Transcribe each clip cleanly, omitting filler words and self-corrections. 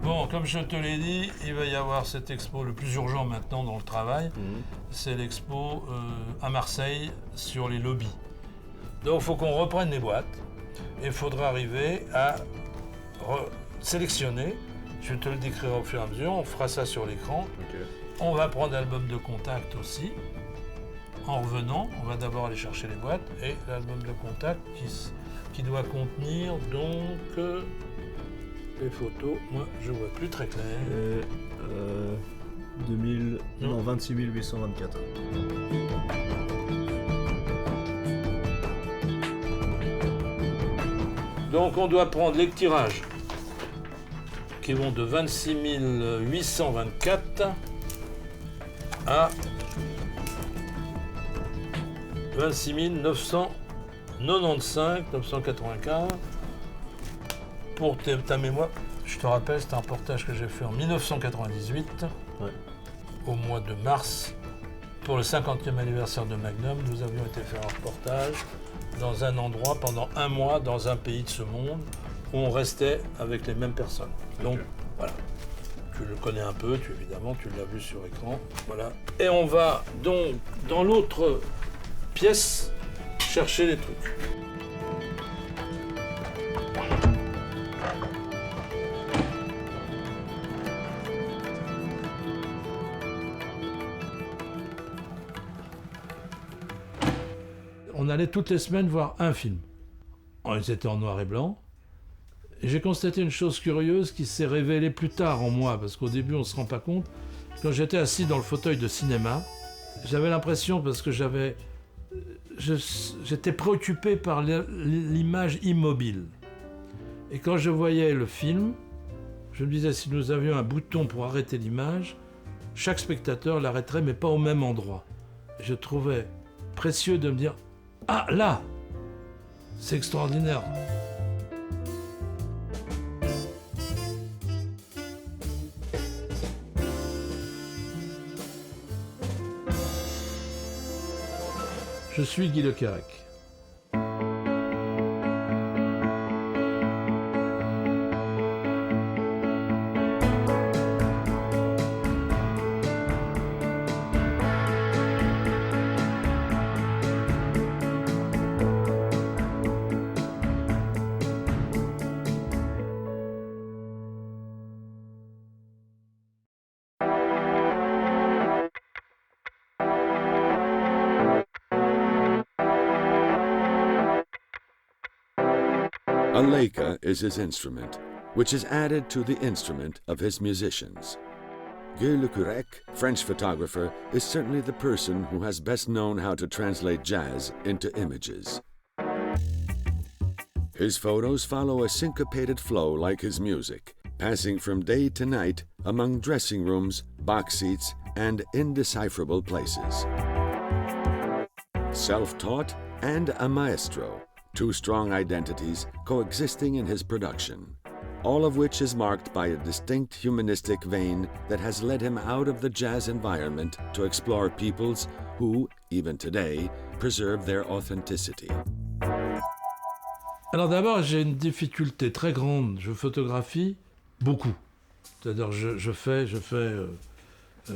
Bon, comme je te l'ai dit, il va y avoir cette expo le plus urgent maintenant dans le travail. C'est l'expo à Marseille sur les lobbies. Donc il faut qu'on reprenne les boîtes et il faudra arriver à sélectionner. Je te le décrirai au fur et à mesure, on fera ça sur l'écran. Okay. On va prendre l'album de contact aussi. En revenant, on va d'abord aller chercher les boîtes et l'album de contact qui doit contenir donc les photos. Moi, je vois plus très clair. 26 824. Donc on doit prendre les tirages qui vont de 26 824 à 26 995, 995. Pour ta mémoire, je te rappelle, c'est un reportage que j'ai fait en 1998, au mois de mars, pour le 50e anniversaire de Magnum. Nous avions été faire un reportage dans un endroit pendant un mois, dans un pays de ce monde, où on restait avec les mêmes personnes. Donc, voilà. Tu le connais un peu, évidemment, tu l'as vu sur écran. Voilà. Et on va donc, dans l'autre pièce, chercher les trucs. On allait toutes les semaines voir un film. Ils étaient en noir et blanc. Et j'ai constaté une chose curieuse qui s'est révélée plus tard en moi, parce qu'au début on ne se rend pas compte. Quand j'étais assis dans le fauteuil de cinéma, j'avais l'impression, parce que j'étais préoccupé par l'image immobile. Et quand je voyais le film, je me disais, si nous avions un bouton pour arrêter l'image, chaque spectateur l'arrêterait, mais pas au même endroit. Je trouvais précieux de me dire, ah là, c'est extraordinaire. Je suis Guy Le Quérec. A Leica is his instrument, which is added to the instrument of his musicians. Guy Le Quérec, French photographer, is certainly the person who has best known how to translate jazz into images. His photos follow a syncopated flow like his music, passing from day to night among dressing rooms, box seats, and indecipherable places. Self-taught and a maestro, two strong identities coexisting in his production, all of which is marked by a distinct humanistic vein that has led him out of the jazz environment to explore peoples who, even today, preserve their authenticity. Alors d'abord, j'ai une difficulté très grande. Je photographie beaucoup. C'est-à-dire, je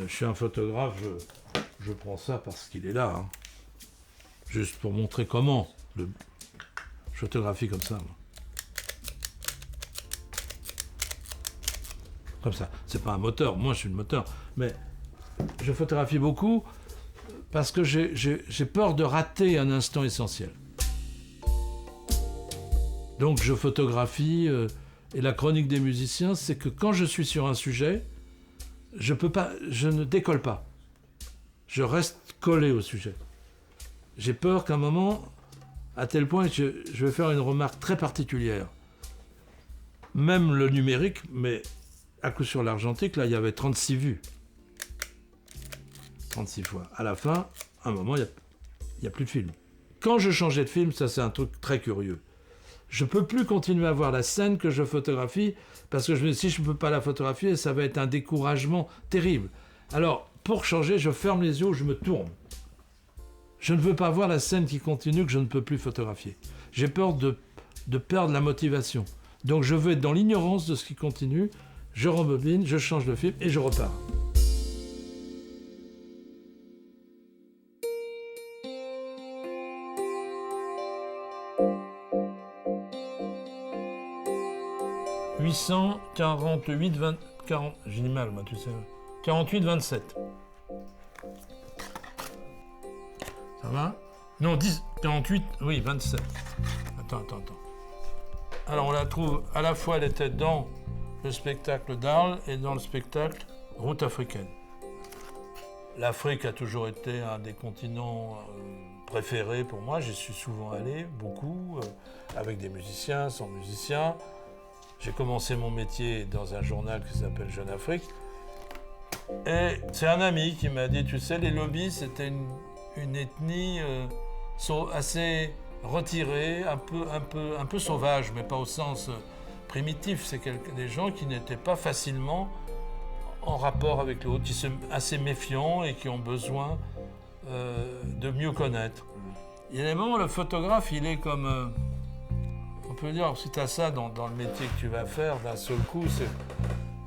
suis un photographe, je prends ça parce qu'il est là. Hein. Juste pour montrer comment. Je photographie comme ça. Moi. Comme ça. C'est pas un moteur. Moi, je suis le moteur. Mais je photographie beaucoup parce que j'ai peur de rater un instant essentiel. Donc je photographie, et la chronique des musiciens, c'est que quand je suis sur un sujet, je ne décolle pas. Je reste collé au sujet. J'ai peur qu'à un moment, à tel point, je vais faire une remarque très particulière. Même le numérique, mais à coup sur l'argentique, là, il y avait 36 vues. 36 fois. À la fin, à un moment, il n'y a plus de film. Quand je changeais de film, ça c'est un truc très curieux. Je ne peux plus continuer à voir la scène que je photographie parce que si je ne peux pas la photographier, ça va être un découragement terrible. Alors, pour changer, je ferme les yeux, je me tourne. Je ne veux pas voir la scène qui continue que je ne peux plus photographier. J'ai peur de perdre la motivation. Donc je veux être dans l'ignorance de ce qui continue, je rembobine, je change de film et je repars. J'ai du mal, moi, tu sais. 48, 27. Ça va? Non, 48, oui, 27. Attends. Alors, on la trouve, à la fois, elle était dans le spectacle d'Arles et dans le spectacle Route africaine. L'Afrique a toujours été un des continents préférés pour moi. J'y suis souvent allé, beaucoup, avec des musiciens, sans musiciens. J'ai commencé mon métier dans un journal qui s'appelle Jeune Afrique. Et c'est un ami qui m'a dit, tu sais, les lobbies, c'était une ethnie assez retirée, un peu sauvage, mais pas au sens primitif. C'est des gens qui n'étaient pas facilement en rapport avec l'autre, qui sont assez méfiants et qui ont besoin de mieux connaître. Il y a des moments où le photographe, il est comme... on peut dire, si tu as ça dans le métier que tu vas faire, d'un seul coup,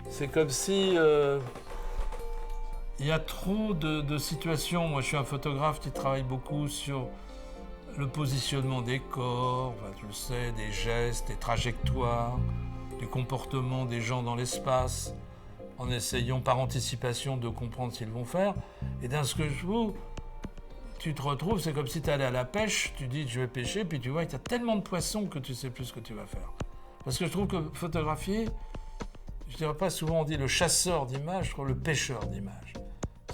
c'est comme si... il y a trop de situations. Moi, je suis un photographe qui travaille beaucoup sur le positionnement des corps, enfin, tu le sais, des gestes, des trajectoires, du comportement des gens dans l'espace, en essayant par anticipation de comprendre ce qu'ils vont faire. Et d'un seul coup, tu te retrouves, c'est comme si tu allais à la pêche, tu dis je vais pêcher, puis tu vois qu'il y a tellement de poissons que tu sais plus ce que tu vas faire. Parce que je trouve que photographier, je dirais pas souvent on dit le chasseur d'images, je trouve le pêcheur d'images.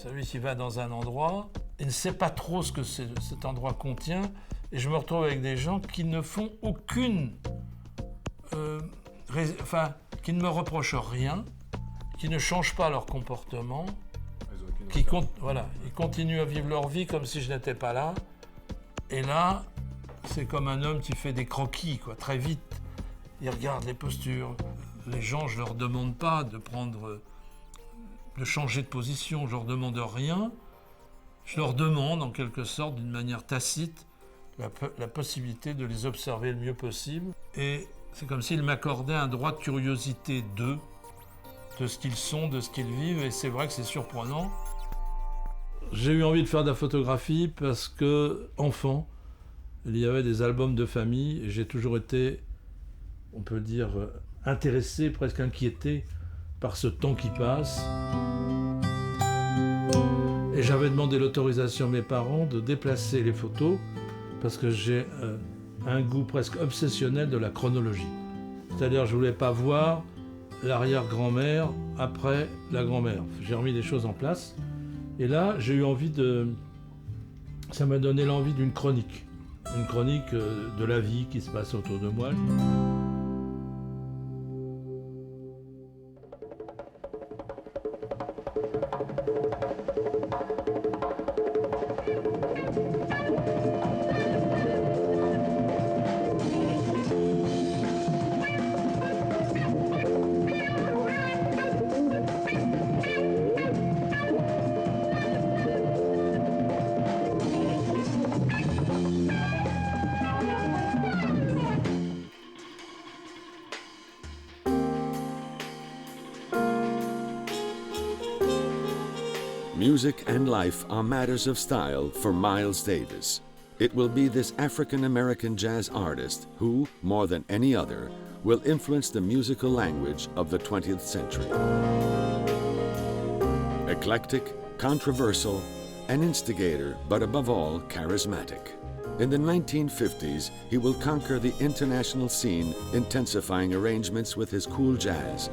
Celui qui va dans un endroit et ne sait pas trop ce que cet endroit contient, et je me retrouve avec des gens qui ne font aucune... qui ne me reprochent rien, qui ne changent pas leur comportement, ils continuent à vivre leur vie comme si je n'étais pas là. Et là, c'est comme un homme qui fait des croquis, quoi, très vite. Il regarde les postures. Les gens, je ne leur demande pas de changer de position, je leur demande rien. Je leur demande, en quelque sorte, d'une manière tacite, la possibilité de les observer le mieux possible. Et c'est comme s'ils m'accordaient un droit de curiosité d'eux, de ce qu'ils sont, de ce qu'ils vivent. Et c'est vrai que c'est surprenant. J'ai eu envie de faire de la photographie parce que, enfant, il y avait des albums de famille et j'ai toujours été, on peut dire, intéressé, presque inquiété par ce temps qui passe. Et j'avais demandé l'autorisation à mes parents de déplacer les photos parce que j'ai un goût presque obsessionnel de la chronologie. C'est-à-dire, je ne voulais pas voir l'arrière-grand-mère après la grand-mère. J'ai remis les choses en place. Et là, j'ai eu envie ça m'a donné l'envie d'une chronique. Une chronique de la vie qui se passe autour de moi. Music and life are matters of style for Miles Davis. It will be this African-American jazz artist who, more than any other, will influence the musical language of the 20th century. Eclectic, controversial, an instigator, but above all, charismatic. In the 1950s, he will conquer the international scene, intensifying arrangements with his cool jazz,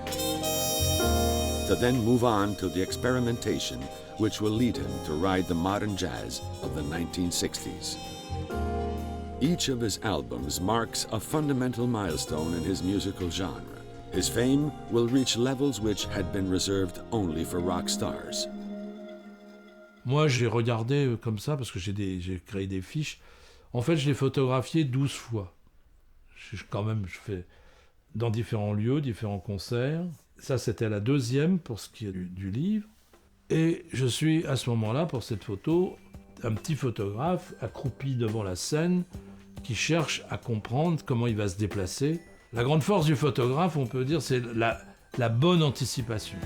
to then move on to the experimentation which will lead him to ride the modern jazz of the 1960s. Each of his albums marks a fundamental milestone in his musical genre. His fame will reach levels which had been reserved only for rock stars. Moi, j'ai regardé comme ça, parce que j'ai créé des fiches. En fait, je l'ai photographié 12 fois. Je fais dans différents lieux, différents concerts. Ça, c'était la deuxième pour ce qui est du livre. Et je suis, à ce moment-là, pour cette photo, un petit photographe accroupi devant la scène qui cherche à comprendre comment il va se déplacer. La grande force du photographe, on peut dire, c'est la bonne anticipation.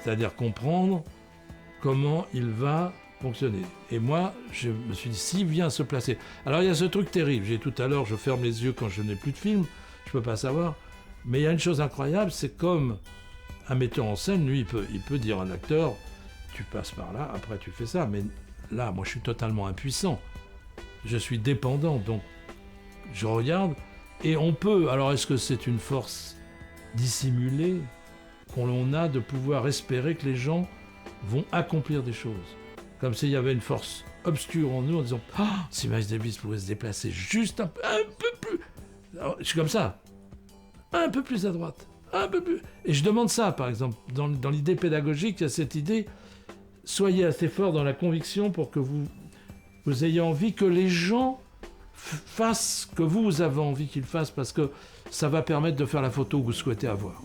C'est-à-dire comprendre comment il va fonctionner. Et moi, je me suis dit, s'il vient se placer... Alors, il y a ce truc terrible. J'ai tout à l'heure, je ferme les yeux quand je n'ai plus de film, je ne peux pas savoir. Mais il y a une chose incroyable, c'est comme un metteur en scène, lui, il peut dire à un acteur, tu passes par là, après tu fais ça. Mais là, moi, je suis totalement impuissant. Je suis dépendant, donc je regarde, et on peut... Alors, est-ce que c'est une force dissimulée qu'on a de pouvoir espérer que les gens vont accomplir des choses? Comme s'il y avait une force obscure en nous, en disant « Ah, si Miles Davis pouvait se déplacer juste un peu plus... » Alors, je suis comme ça. Un peu plus à droite. Un peu plus... Et je demande ça, par exemple. Dans l'idée pédagogique, il y a cette idée, soyez assez fort dans la conviction pour que vous ayez envie que les gens fassent ce que vous avez envie qu'ils fassent, parce que ça va permettre de faire la photo que vous souhaitez avoir.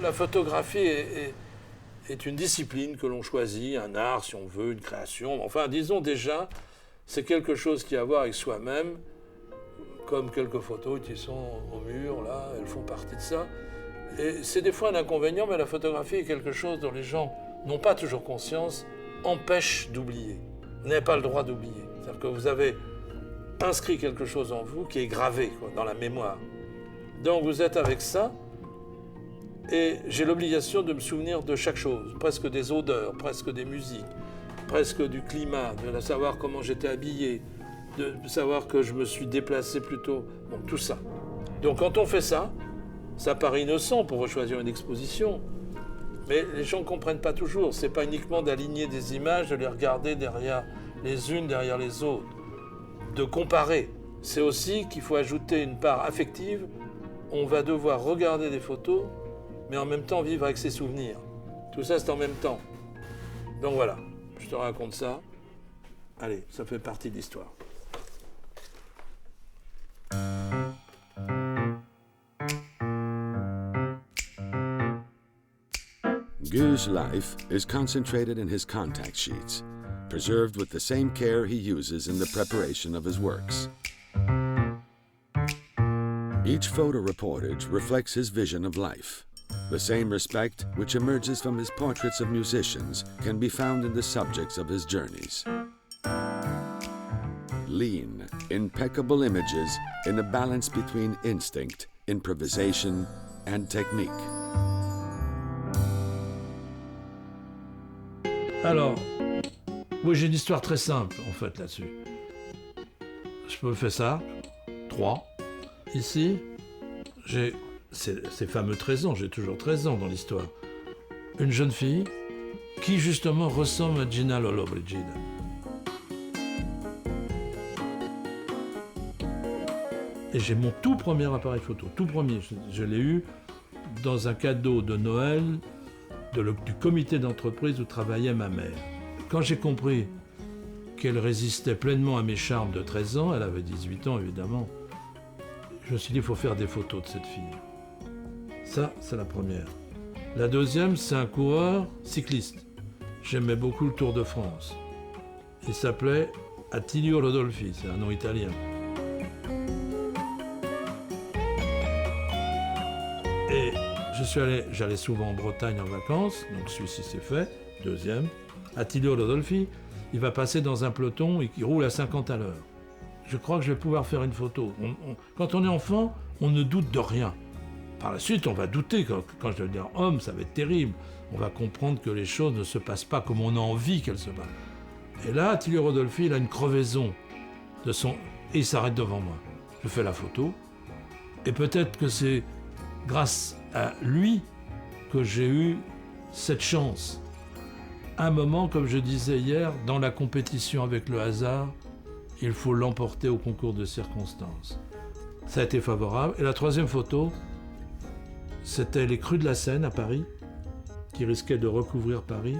La photographie est une discipline que l'on choisit, un art si on veut, une création. Enfin, disons déjà, c'est quelque chose qui a à voir avec soi-même, comme quelques photos qui sont au mur, là, elles font partie de ça. Et c'est des fois un inconvénient, mais la photographie est quelque chose dont les gens n'ont pas toujours conscience, empêche d'oublier. Vous n'avez pas le droit d'oublier. C'est-à-dire que vous avez inscrit quelque chose en vous qui est gravé, quoi, dans la mémoire. Donc vous êtes avec ça, et j'ai l'obligation de me souvenir de chaque chose, presque des odeurs, presque des musiques, presque du climat, de savoir comment j'étais habillé, de savoir que je me suis déplacé plus tôt, bon, tout ça. Donc quand on fait ça, ça paraît innocent pour choisir une exposition, mais les gens ne comprennent pas toujours. C'est pas uniquement d'aligner des images, de les regarder derrière les unes derrière les autres, de comparer. C'est aussi qu'il faut ajouter une part affective. On va devoir regarder des photos, mais en même temps vivre avec ses souvenirs. Tout ça, c'est en même temps. Donc voilà, je te raconte ça. Allez, ça fait partie de l'histoire. Gueux's life is concentrated in his contact sheets, preserved with the same care he uses in the preparation of his works. Each photo reportage reflects his vision of life. The same respect which emerges from his portraits of musicians can be found in the subjects of his journeys. Lean, impeccable images in a balance between instinct, improvisation, and technique. Alors, oui, j'ai une histoire très simple, en fait, là-dessus. Je peux faire ça, 3. Ici, j'ai ces fameux 13 ans, j'ai toujours 13 ans dans l'histoire. Une jeune fille qui, justement, ressemble à Gina Lollobrigida. Et j'ai mon tout premier appareil photo, tout premier. Je l'ai eu dans un cadeau de Noël du comité d'entreprise où travaillait ma mère. Quand j'ai compris qu'elle résistait pleinement à mes charmes de 13 ans, elle avait 18 ans évidemment, je me suis dit il faut faire des photos de cette fille. Ça, c'est la première. La deuxième, c'est un coureur cycliste. J'aimais beaucoup le Tour de France. Il s'appelait Attilio Rodolfi, c'est un nom italien. Et j'allais souvent en Bretagne en vacances, donc celui-ci c'est fait. Deuxième, Attilio Rodolfi, il va passer dans un peloton et qui roule à 50 à l'heure. Je crois que je vais pouvoir faire une photo. Quand on est enfant, on ne doute de rien. Par la suite, on va douter. Quand je vais devenir homme, ça va être terrible. On va comprendre que les choses ne se passent pas comme on a envie qu'elles se passent. Et là, Attilio Rodolfi, il a une crevaison et il s'arrête devant moi. Je fais la photo. Et peut-être que c'est grâce à lui que j'ai eu cette chance. Un moment, comme je disais hier, dans la compétition avec le hasard, il faut l'emporter au concours de circonstances. Ça a été favorable. Et la troisième photo, c'était les crues de la Seine à Paris, qui risquaient de recouvrir Paris.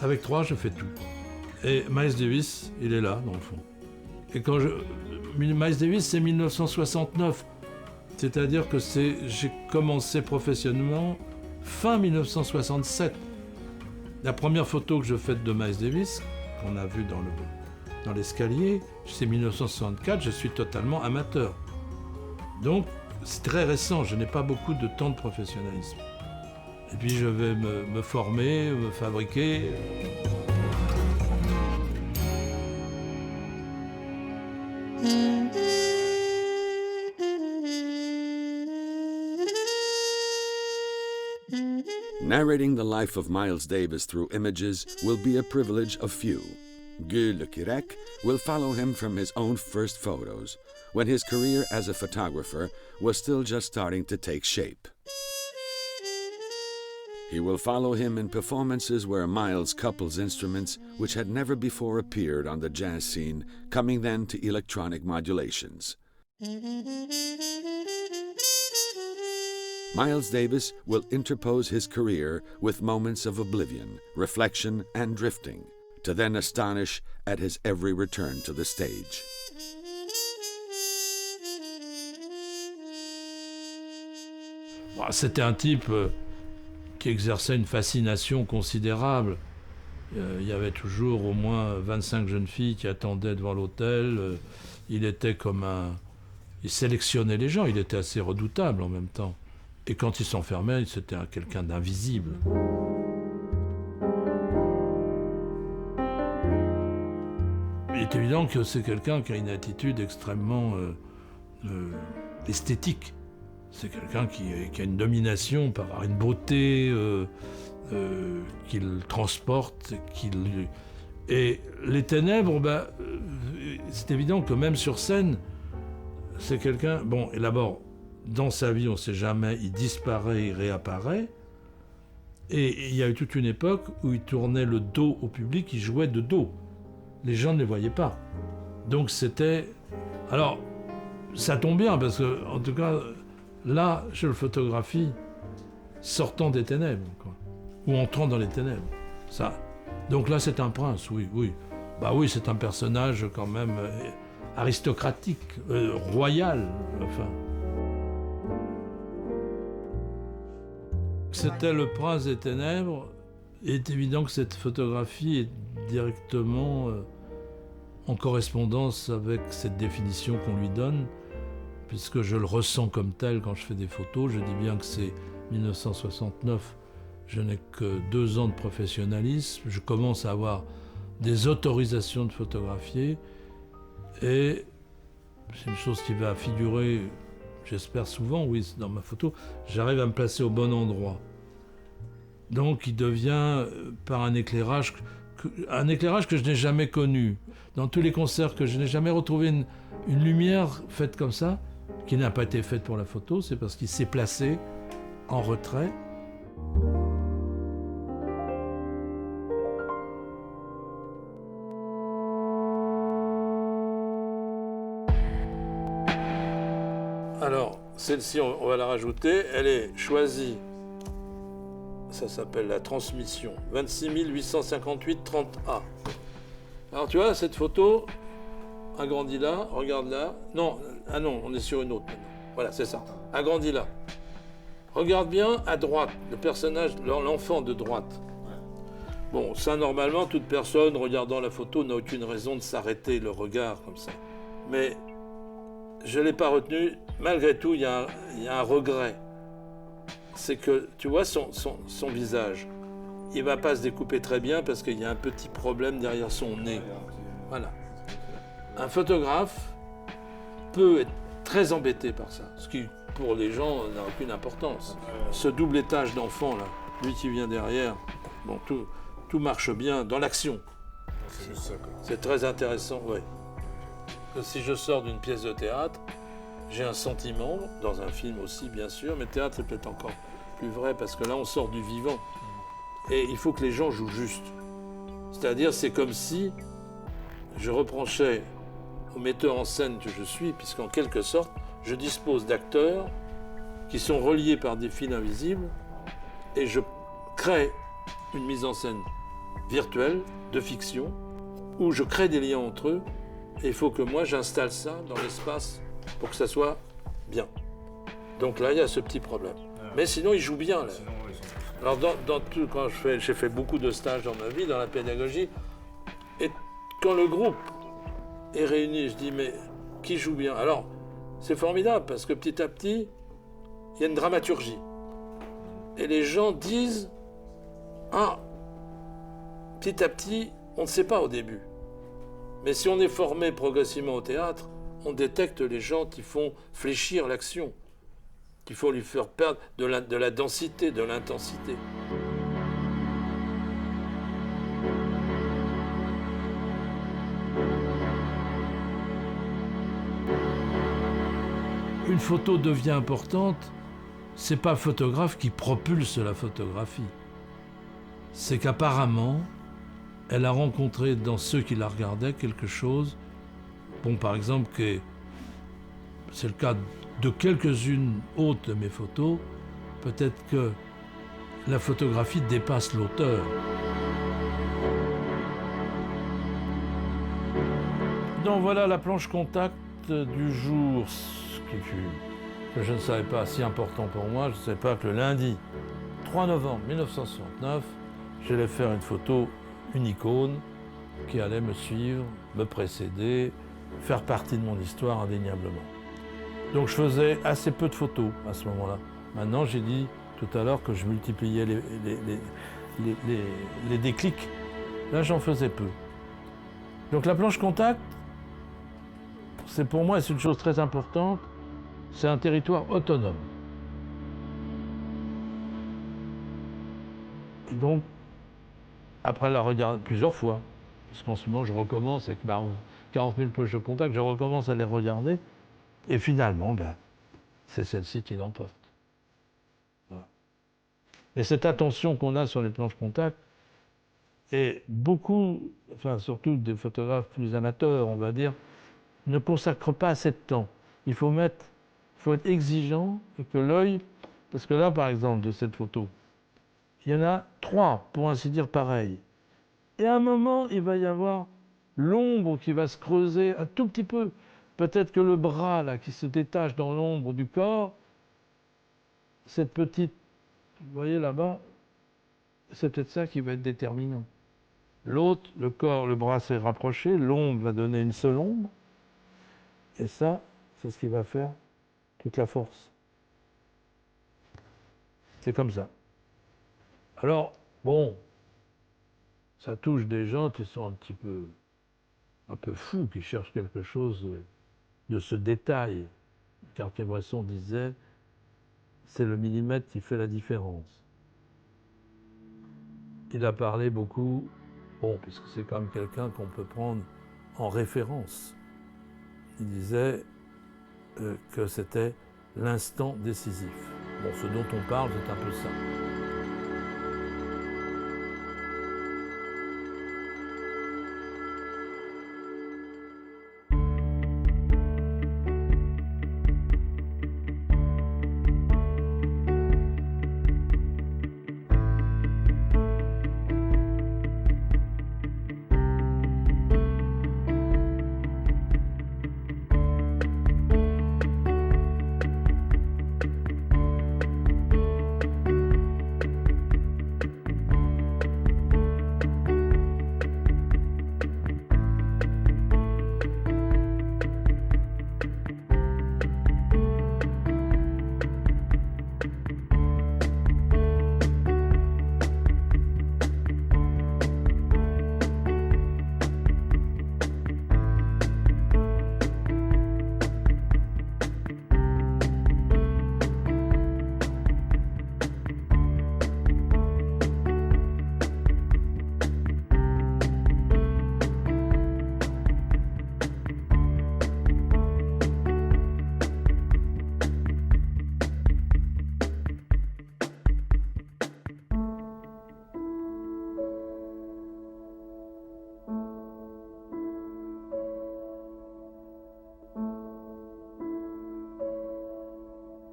Avec 3, je fais tout. Et Miles Davis, il est là, dans le fond. Et Miles Davis, c'est 1969. C'est-à-dire que j'ai commencé professionnellement fin 1967. La première photo que je fais de Miles Davis, qu'on a vue dans l'escalier, c'est 1964, je suis totalement amateur. Donc, c'est très récent, je n'ai pas beaucoup de temps de professionnalisme. Et puis je vais me former, me fabriquer. Narrating the life of Miles Davis through images will be a privilege of few. Guy Le Quirec will follow him from his own first photos, when his career as a photographer was still just starting to take shape. He will follow him in performances where Miles couples instruments which had never before appeared on the jazz scene, coming then to electronic modulations. Miles Davis will interpose his career with moments of oblivion, reflection, and drifting, to then astonish at his every return to the stage. C'était un type qui exerçait une fascination considérable. Il y avait toujours au moins 25 jeunes filles qui attendaient devant l'hôtel. Il était il sélectionnait les gens, il était assez redoutable en même temps. Et quand il s'enfermait, c'était quelqu'un d'invisible. Il est évident que c'est quelqu'un qui a une attitude extrêmement esthétique. C'est quelqu'un qui a une domination par une beauté qu'il transporte, Et les ténèbres, c'est évident que même sur scène, c'est quelqu'un... Bon, et d'abord, dans sa vie, on ne sait jamais, il disparaît, il réapparaît. Et il y a eu toute une époque où il tournait le dos au public, il jouait de dos. Les gens ne les voyaient pas. Donc c'était... Alors, ça tombe bien, parce que, en tout cas, là, je le photographie sortant des ténèbres, quoi. Ou entrant dans les ténèbres. Ça. Donc là, c'est un prince, oui. Bah oui, c'est un personnage quand même aristocratique, royal, enfin. C'était le prince des ténèbres. Il est évident que cette photographie est directement en correspondance avec cette définition qu'on lui donne, puisque je le ressens comme tel quand je fais des photos. Je dis bien que c'est 1969. Je n'ai que 2 ans de professionnalisme. Je commence à avoir des autorisations de photographier. Et c'est une chose qui va figurer, j'espère souvent, oui, dans ma photo. J'arrive à me placer au bon endroit. Donc il devient, par un éclairage que je n'ai jamais connu. Dans tous les concerts que je n'ai jamais retrouvé une lumière faite comme ça, qui n'a pas été faite pour la photo, c'est parce qu'il s'est placé en retrait. Alors, celle-ci, on va la rajouter. Elle est choisie. Ça s'appelle la transmission. 26 858 30A. Alors, tu vois, cette photo, agrandis là, regarde là. Non, on est sur une autre maintenant. Voilà, c'est ça. Agrandis là. Regarde bien à droite, le personnage, l'enfant de droite. Bon, ça, normalement, toute personne regardant la photo n'a aucune raison de s'arrêter le regard comme ça. Mais je ne l'ai pas retenu. Malgré tout, il y a un regret. C'est que, tu vois, son visage, il ne va pas se découper très bien parce qu'il y a un petit problème derrière son nez. Voilà. Un photographe peut être très embêté par ça, ce qui, pour les gens, n'a aucune importance. Ce double étage d'enfant, là, lui qui vient derrière, bon, tout marche bien dans l'action. C'est très intéressant, oui. Si je sors d'une pièce de théâtre, j'ai un sentiment, dans un film aussi bien sûr, mais théâtre c'est peut-être encore plus vrai parce que là on sort du vivant. Et il faut que les gens jouent juste. C'est-à-dire, c'est comme si je reprochais au metteur en scène que je suis, puisqu'en quelque sorte, je dispose d'acteurs qui sont reliés par des fils invisibles, et je crée une mise en scène virtuelle, de fiction, où je crée des liens entre eux, et il faut que moi j'installe ça dans l'espace pour que ça soit bien. Donc là, il y a ce petit problème. Mais sinon, ils jouent bien, là. Alors, dans tout, quand j'ai fait beaucoup de stages dans ma vie, dans la pédagogie, et quand le groupe est réuni, je dis, mais qui joue bien? Alors, c'est formidable, parce que petit à petit, il y a une dramaturgie. Et les gens disent, ah, petit à petit, on ne sait pas au début. Mais si on est formé progressivement au théâtre, on détecte les gens qui font fléchir l'action, qu'il faut lui faire perdre de la densité, de l'intensité. Une photo devient importante, c'est pas le photographe qui propulse la photographie. C'est qu'apparemment, elle a rencontré dans ceux qui la regardaient quelque chose, bon par exemple, que c'est le cas de quelques-unes autres de mes photos, peut-être que la photographie dépasse l'auteur. Donc voilà la planche contact du jour, que je ne savais pas si important pour moi, je ne savais pas que le lundi 3 novembre 1969, j'allais faire une photo, une icône, qui allait me suivre, me précéder, faire partie de mon histoire indéniablement. Donc je faisais assez peu de photos à ce moment-là. Maintenant, j'ai dit tout à l'heure que je multipliais les déclics. Là, j'en faisais peu. Donc la planche contact, c'est pour moi, c'est une chose très importante, c'est un territoire autonome. Donc, après la regarder plusieurs fois, parce qu'en ce moment, je recommence avec 40 000 planches de contact, je recommence à les regarder, et finalement, c'est celle-ci qui l'emporte. Voilà. Et cette attention qu'on a sur les planches contact, et beaucoup, enfin surtout des photographes plus amateurs, on va dire, ne consacrent pas assez de temps. Il faut être exigeant et que l'œil, parce que là, par exemple, de cette photo, il y en a 3, pour ainsi dire, pareils. Et à un moment, il va y avoir l'ombre qui va se creuser un tout petit peu. Peut-être que le bras, là, qui se détache dans l'ombre du corps, cette petite, vous voyez là-bas, c'est peut-être ça qui va être déterminant. L'autre, le corps, le bras s'est rapproché, l'ombre va donner une seule ombre, et ça, c'est ce qui va faire toute la force. C'est comme ça. Alors, bon, ça touche des gens qui sont un peu fous, qui cherchent quelque chose de ce détail. Cartier-Bresson disait, c'est le millimètre qui fait la différence. Il a parlé beaucoup, bon, puisque c'est quand même quelqu'un qu'on peut prendre en référence. Il disait que c'était l'instant décisif. Bon, ce dont on parle, c'est un peu ça.